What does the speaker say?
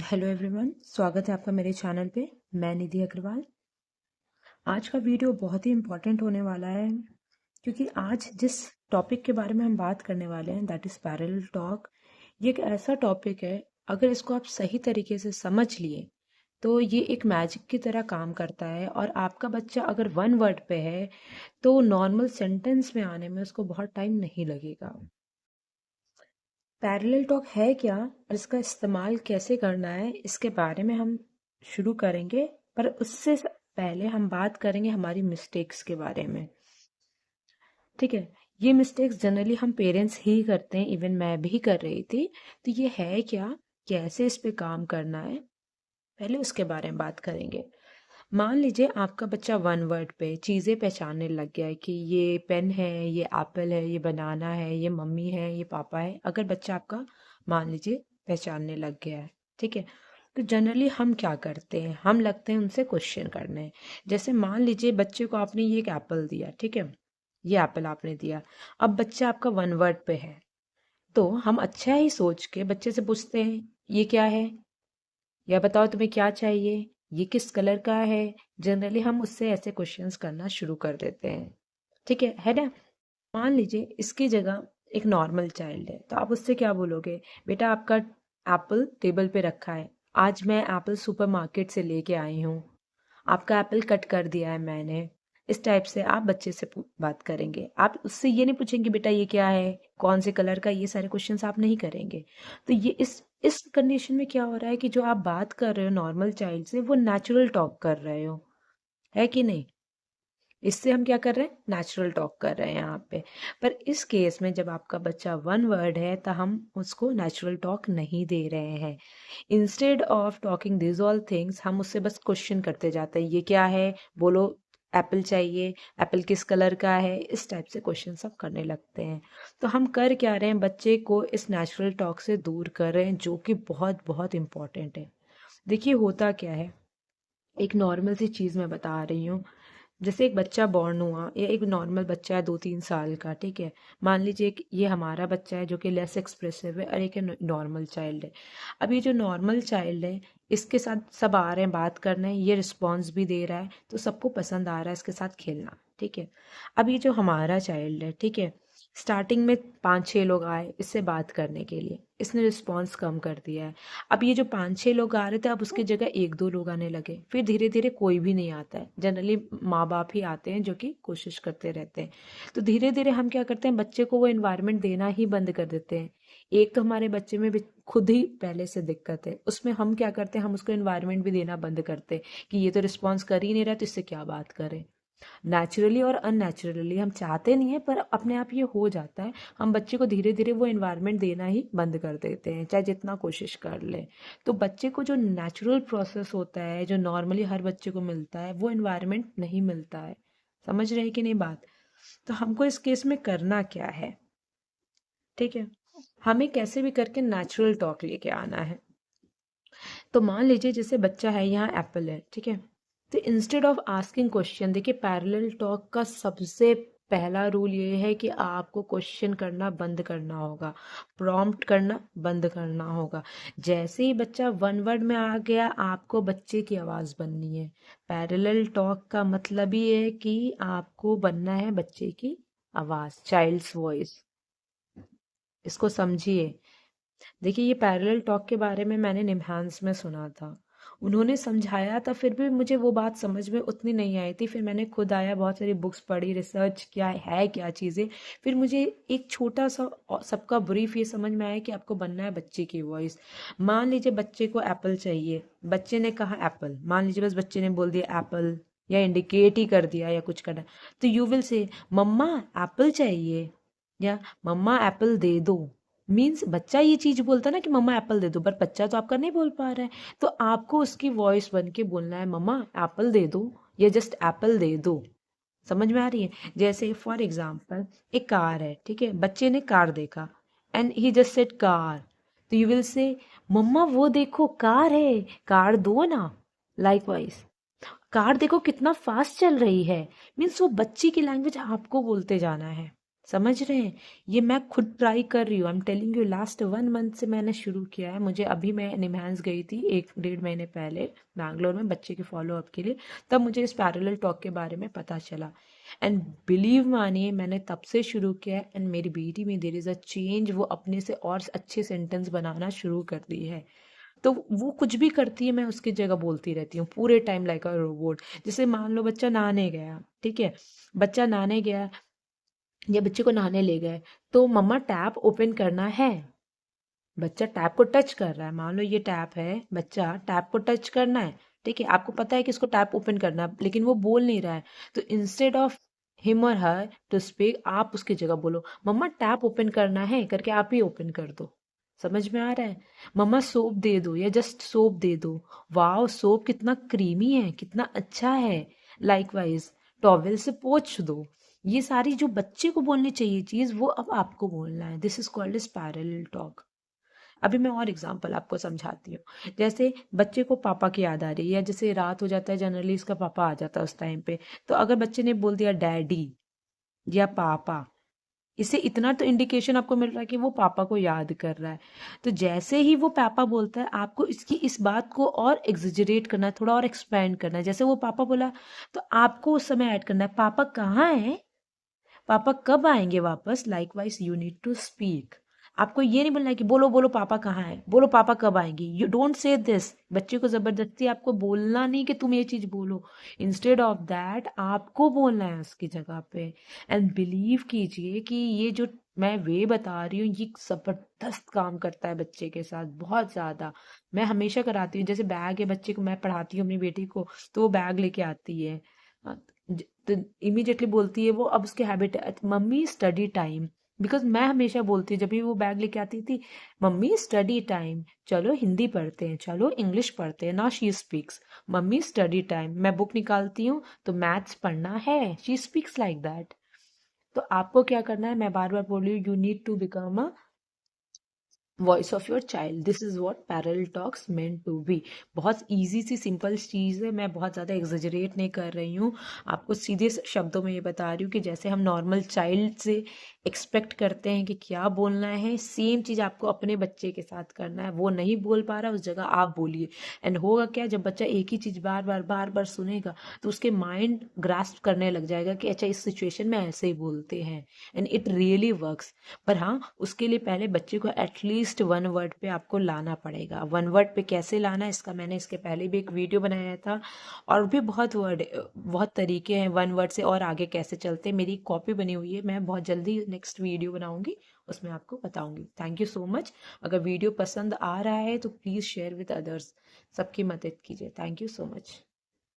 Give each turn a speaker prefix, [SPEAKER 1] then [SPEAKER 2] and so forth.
[SPEAKER 1] Hello everyone, स्वागत है आपका मेरे चैनल पे। मैं निधि अग्रवाल। आज का वीडियो बहुत ही इम्पोर्टेंट होने वाला है क्योंकि आज जिस टॉपिक के बारे में हम बात करने वाले हैं दैट इज़ पैरेलल टॉक। ये एक ऐसा टॉपिक है, अगर इसको आप सही तरीके से समझ लिए तो ये एक मैजिक की तरह काम करता है। और आपका बच्चा अगर वन वर्ड पे है तो नॉर्मल सेंटेंस में आने में उसको बहुत टाइम नहीं लगेगा। पैरेलल टॉक है क्या और इसका इस्तेमाल कैसे करना है इसके बारे में हम शुरू करेंगे, पर उससे पहले हम बात करेंगे हमारी मिस्टेक्स के बारे में। ठीक है, ये मिस्टेक्स जनरली हम पेरेंट्स ही करते हैं, इवन मैं भी कर रही थी। तो ये है क्या, कैसे इस पे काम करना है, पहले उसके बारे में बात करेंगे। मान लीजिए आपका बच्चा वन वर्ड पे चीज़ें पहचानने लग गया है कि ये पेन है, ये एप्पल है, ये बनाना है, ये मम्मी है, ये पापा है। अगर बच्चा आपका मान लीजिए पहचानने लग गया है, ठीक है, तो जनरली हम क्या करते हैं, हम लगते हैं उनसे क्वेश्चन करने। जैसे मान लीजिए बच्चे को आपने ये एक एप्पल दिया, ठीक है, ये एप्पल आपने दिया। अब बच्चा आपका वन वर्ड पे है तो हम अच्छा ही सोच के बच्चे से पूछते हैं ये क्या है, या बताओ तुम्हें क्या चाहिए, ये किस कलर का है। जनरली हम उससे ऐसे क्वेश्चंस करना शुरू कर देते हैं। ठीक है ना। मान लीजिए इसकी जगह एक नॉर्मल चाइल्ड है तो आप उससे क्या बोलोगे, बेटा आपका एप्पल टेबल पे रखा है, आज मैं एप्पल सुपरमार्केट से लेके आई हूँ, आपका एप्पल कट कर दिया है मैंने। इस टाइप से आप बच्चे से बात करेंगे। आप उससे ये नहीं पूछेंगे बेटा ये क्या है, कौन से कलर का, ये सारे क्वेश्चंस आप नहीं करेंगे। तो ये इस कंडीशन में क्या हो रहा है कि जो आप बात कर रहे हो नॉर्मल चाइल्ड से वो नेचुरल टॉक कर रहे हो, है कि नहीं। इससे हम क्या कर रहे हैं, नेचुरल टॉक कर रहे हैं यहाँ पे। पर इस केस में जब आपका बच्चा वन वर्ड है तो हम उसको नेचुरल टॉक नहीं दे रहे हैं। Instead of talking this all things हम उससे बस क्वेश्चन करते जाते हैं, ये क्या है, बोलो एप्पल चाहिए, एप्पल किस कलर का है। इस टाइप से क्वेश्चन सब करने लगते हैं। तो हम कर क्या रहे हैं, बच्चे को इस नेचुरल टॉक से दूर कर रहे हैं, जो कि बहुत बहुत इम्पॉर्टेंट है। देखिए होता क्या है, एक नॉर्मल सी चीज़ मैं बता रही हूँ। जैसे एक बच्चा बॉर्न हुआ, या एक नॉर्मल बच्चा है 2-3 साल का, ठीक है, मान लीजिए कि ये हमारा बच्चा है जो कि लेस एक्सप्रेसिव है और एक नॉर्मल चाइल्ड है। अब ये जो नॉर्मल चाइल्ड है इसके साथ सब आ रहे हैं बात करने, ये रिस्पॉन्स भी दे रहा है तो सबको पसंद आ रहा है इसके साथ खेलना, ठीक है। अब ये जो हमारा चाइल्ड है, ठीक है, स्टार्टिंग में 5-6 लोग आए इससे बात करने के लिए, इसने रिस्पॉन्स कम कर दिया है। अब ये जो 5-6 लोग आ रहे थे अब उसकी जगह 1-2 लोग आने लगे, फिर धीरे धीरे कोई भी नहीं आता है। जनरली माँ बाप ही आते हैं जो कि कोशिश करते रहते हैं। तो धीरे धीरे हम क्या करते हैं, बच्चे को वो इन्वायरमेंट देना ही बंद कर देते हैं। एक तो हमारे बच्चे में भी खुद ही पहले से दिक्कत है, उसमें हम क्या करते हैं, हम उसको इन्वायरमेंट भी देना बंद करते हैं कि ये तो रिस्पॉन्स कर ही नहीं रहा तो इससे क्या बात करें। नेचुरली और अननेचुरली हम चाहते नहीं है पर अपने आप ये हो जाता है। हम बच्चे को धीरे धीरे वो इन्वायरमेंट देना ही बंद कर देते हैं चाहे जितना कोशिश कर ले। तो बच्चे को जो नेचुरल प्रोसेस होता है, जो नॉर्मली हर बच्चे को मिलता है, वो इन्वायरमेंट नहीं मिलता है। समझ रहे हैं कि नहीं बात। तो हमको इस केस में करना क्या है, ठीक है, हमें कैसे भी करके नेचुरल टॉक लेके आना है। तो मान लीजिए जैसे बच्चा है, यहाँ एप्पल है, ठीक है, तो इंस्टेड ऑफ आस्किंग क्वेश्चन, देखिए पैरेलल टॉक का सबसे पहला रूल ये है कि आपको क्वेश्चन करना बंद करना होगा, प्रॉम्प्ट करना बंद करना होगा। जैसे ही बच्चा वन वर्ड में आ गया आपको बच्चे की आवाज़ बननी है। पैरेलल टॉक का मतलब ही है कि आपको बनना है बच्चे की आवाज़, चाइल्ड्स वॉइस। इसको समझिए। देखिए ये पैरेलल टॉक के बारे में मैंने निम्हांस में सुना था, उन्होंने समझाया था, फिर भी मुझे वो बात समझ में उतनी नहीं आई थी। फिर मैंने खुद आया, बहुत सारी बुक्स पढ़ी, रिसर्च किया है क्या चीज़ें, फिर मुझे एक छोटा सा सबका ब्रीफ ये समझ में आया कि आपको बनना है बच्चे की वॉइस। मान लीजिए बच्चे को एप्पल चाहिए, बच्चे ने कहा एप्पल, मान लीजिए बस बच्चे ने बोल दिया एप्पल या इंडिकेट ही कर दिया या कुछ करना, तो you will say mamma Apple चाहिए या मम्मा एप्पल दे दो। मीन्स बच्चा ये चीज बोलता है ना कि मम्मा एप्पल दे दो, पर बच्चा तो आपका नहीं बोल पा रहा है। तो आपको उसकी वॉइस बन के बोलना है मम्मा एप्पल दे दो या जस्ट एप्पल दे दो। समझ में आ रही है। जैसे फॉर एग्जाम्पल एक कार है, ठीक है, बच्चे ने कार देखा and he just said car, तो यू विल से मम्मा वो देखो कार है, कार दो ना। लाइकवाइज कार देखो कितना फास्ट चल रही है। मीन्स वो बच्ची की लैंग्वेज आपको बोलते जाना है। समझ रहे हैं? ये मैं खुद ट्राई कर रही हूँ। I am telling you, last 1 month से मैंने शुरू किया है। मुझे अभी मैं निमहांस गई थी 1 डेढ़ महीने पहले बैंगलोर में बच्चे के फॉलो अप के लिए, तब मुझे इस पैरेलल टॉक के बारे में पता चला। एंड बिलीव मानिए मैंने तब से शुरू किया है, एंड मेरी बेटी में देयर इज़ अ चेंज। वो अपने से और अच्छे सेंटेंस बनाना शुरू कर दी है। तो वो कुछ भी करती है मैं उसकी जगह बोलती रहती हूँ पूरे टाइम लाइक अ रोबोट। जैसे मान लो बच्चा नहाने गया, ठीक है, बच्चा नहाने गया या बच्चे को नहाने ले गए, तो मम्मा टैप ओपन करना है। बच्चा टैप को टच कर रहा है, मान लो ये टैप है, बच्चा टैप को टच करना है, ठीक है, आपको पता है कि इसको टैप ओपन करना है, लेकिन वो बोल नहीं रहा है। तो इंस्टेड ऑफ हिम और हर टू स्पीक, आप उसकी जगह बोलो मम्मा टैप ओपन करना है करके आप ही ओपन कर दो। समझ में आ रहा है? मम्मा सोप दे दो या जस्ट सोप दे दो। वाओ सोप कितना क्रीमी है, कितना अच्छा है। लाइकवाइज टॉवेल से पोंछ दो। ये सारी जो बच्चे को बोलनी चाहिए चीज वो अब आपको बोलना है। This is called as parallel talk. अभी मैं और एग्जांपल आपको समझाती हूँ। जैसे बच्चे को पापा की याद आ रही है, या जैसे रात हो जाता है जनरली इसका पापा आ जाता है उस टाइम पे, तो अगर बच्चे ने बोल दिया डैडी या पापा, इससे इतना तो इंडिकेशन आपको मिल रहा है कि वो पापा को याद कर रहा है। तो जैसे ही वो पापा बोलता है आपको इसकी इस बात को और एग्जिजरेट करना है, थोड़ा और एक्सपेंड करना है। जैसे वो पापा बोला तो आपको उस समय ऐड करना है पापा कहाँ है, पापा कब आएंगे वापस। Likewise you need to speak. आपको ये नहीं बोलना है कि बोलो बोलो पापा कहाँ है, बोलो पापा कब आएंगे। You don't say this. बच्चे को जबरदस्ती आपको बोलना नहीं कि तुम ये चीज बोलो। इंस्टेड ऑफ दैट आपको बोलना है उसकी जगह पे। एंड बिलीव कीजिए कि ये जो मैं वे बता रही हूँ ये जबरदस्त काम करता है बच्चे के साथ, बहुत ज्यादा। मैं हमेशा कराती हूँ। जैसे बैग है बच्चे को, मैं पढ़ाती हूँ अपनी बेटी को, तो वो बैग लेके आती है, तो इमीडिएटली बोलती है वो, अब उसकी हैबिट है मम्मी स्टडी टाइम। बिकॉज मैं हमेशा बोलती हूँ जब भी वो बैग लेके आती थी, मम्मी स्टडी टाइम, चलो हिंदी पढ़ते हैं, चलो इंग्लिश पढ़ते हैं। ना she speaks mummy study time. मैं बुक निकालती हूँ तो मैथ्स पढ़ना है, शी स्पीक्स लाइक दैट। तो आपको क्या करना है, मैं बार बार बोल रही हूँ, you need to become a voice of your child. This is what parallel talks meant to be. बहुत इजी सी सिंपल चीज़ है, मैं बहुत ज़्यादा एग्जेजरेट नहीं कर रही हूँ। आपको सीधे शब्दों में ये बता रही हूँ कि जैसे हम नॉर्मल चाइल्ड से एक्सपेक्ट करते हैं कि क्या बोलना है, सेम चीज़ आपको अपने बच्चे के साथ करना है। वो नहीं बोल पा रहा उस जगह आप बोलिए। एंड होगा क्या, जब बच्चा एक ही चीज़ बार बार सुनेगा तो उसके माइंड ग्रास्प करने लग जाएगा कि अच्छा इस सिचुएशन में ऐसे ही बोलते हैं। And it really works. पर हाँ, उसके लिए पहले बच्चे को एटलीस्ट 1 वर्ड पे आपको लाना पड़ेगा। 1 वर्ड पे कैसे लाना है इसका मैंने इसके पहले भी एक वीडियो बनाया था। और भी बहुत वर्ड, बहुत तरीके हैं 1 वर्ड से और आगे कैसे चलते हैं। मेरी कॉपी बनी हुई है, मैं बहुत जल्दी नेक्स्ट वीडियो बनाऊंगी, उसमें आपको बताऊंगी। Thank you so much. अगर वीडियो पसंद आ रहा है तो प्लीज़ शेयर विद अदर्स। सबकी मदद कीजिए। Thank you so much.